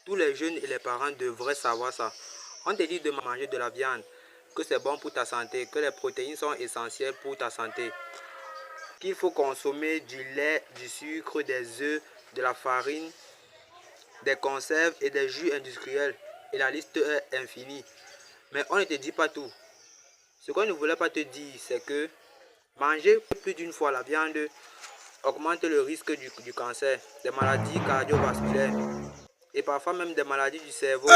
Tous les jeunes et les parents devraient savoir ça. On te dit de manger de la viande, que c'est bon pour ta santé, que les protéines sont essentielles pour ta santé, qu'il faut consommer du lait, du sucre, des œufs, de la farine, des conserves et des jus industriels. Et la liste est infinie. Mais on ne te dit pas tout. Ce qu'on ne voulait pas te dire, c'est que manger plus d'une fois la viande augmente le risque du cancer, des maladies cardiovasculaires et parfois même des maladies du cerveau,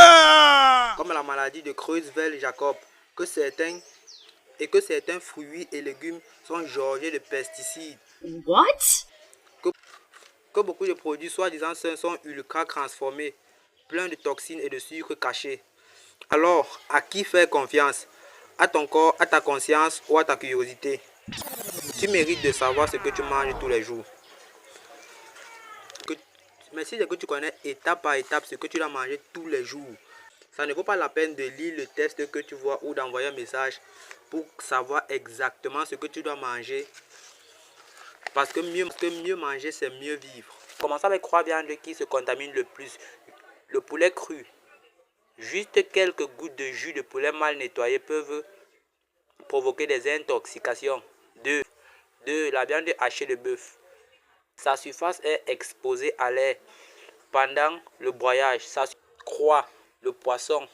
comme la maladie de Creutzfeldt-Jakob, que certains fruits et légumes sont gorgés de pesticides. What? Que beaucoup de produits soi-disant sains sont ultra transformés, pleins de toxines et de sucre cachés. Alors, à qui faire confiance? À ton corps, à ta conscience ou à ta curiosité? Tu mérites de savoir ce que tu manges tous les jours. Mais si c'est que tu connais étape par étape ce que tu dois manger tous les jours, ça ne vaut pas la peine de lire le test que tu vois ou d'envoyer un message pour savoir exactement ce que tu dois manger. Parce que mieux manger, c'est mieux vivre. Commençons avec 3 viandes qui se contaminent le plus. Le poulet cru. Juste quelques gouttes de jus de poulet mal nettoyé peuvent provoquer des intoxications. 2. La viande hachée de bœuf. Sa surface est exposée à l'air pendant le broyage. 3. Le poisson.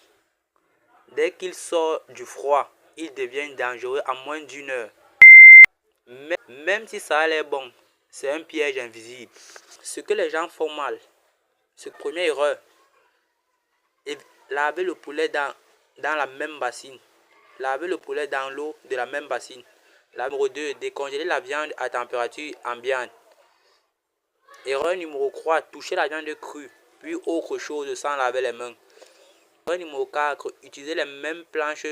Dès qu'il sort du froid, il devient dangereux en moins d'une heure. Même si ça a l'air bon, c'est un piège invisible. Ce que les gens font mal, c'est la première erreur. Laver le poulet dans la même bassine. Laver le poulet dans l'eau de la même bassine. Numéro 2. Décongeler la viande à température ambiante. Erreur numéro 3. Toucher la viande crue, puis autre chose sans laver les mains. Erreur numéro 4. Utiliser les mêmes planches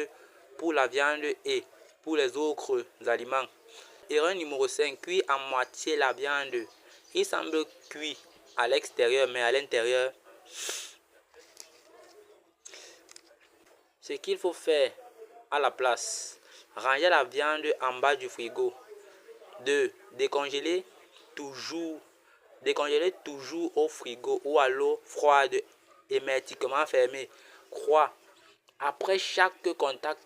pour la viande et pour les autres aliments. Erreur numéro 5. Cuire à moitié la viande. Il semble cuit à l'extérieur, mais à l'intérieur, ce qu'il faut faire à la place, ranger la viande en bas du frigo. 2. Décongeler toujours au frigo ou à l'eau froide hermétiquement fermée. 3. Après chaque contact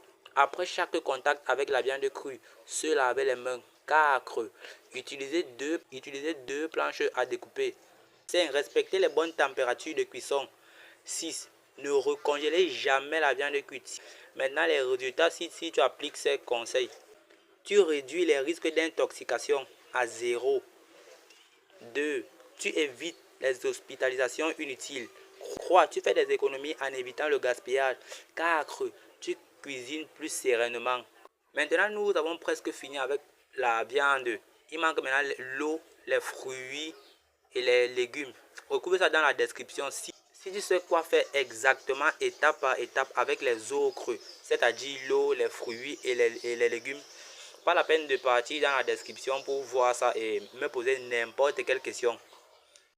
avec la viande crue, se laver les mains. 4. Utiliser deux planches à découper. 5. Respecter les bonnes températures de cuisson. 6. Ne recongéler jamais la viande cuite. Maintenant, les résultats, si tu appliques ces conseils, tu réduis les risques d'intoxication à 0. 2. Tu évites les hospitalisations inutiles. 3. Tu fais des économies en évitant le gaspillage. 4. Tu cuisines plus sereinement. Maintenant, nous avons presque fini avec la viande. Il manque maintenant l'eau, les fruits et les légumes. Retrouvez ça dans la description. Si tu sais quoi faire exactement étape par étape avec les autres, c'est-à-dire l'eau, les fruits et les légumes, pas la peine de partir dans la description pour voir ça et me poser n'importe quelle question.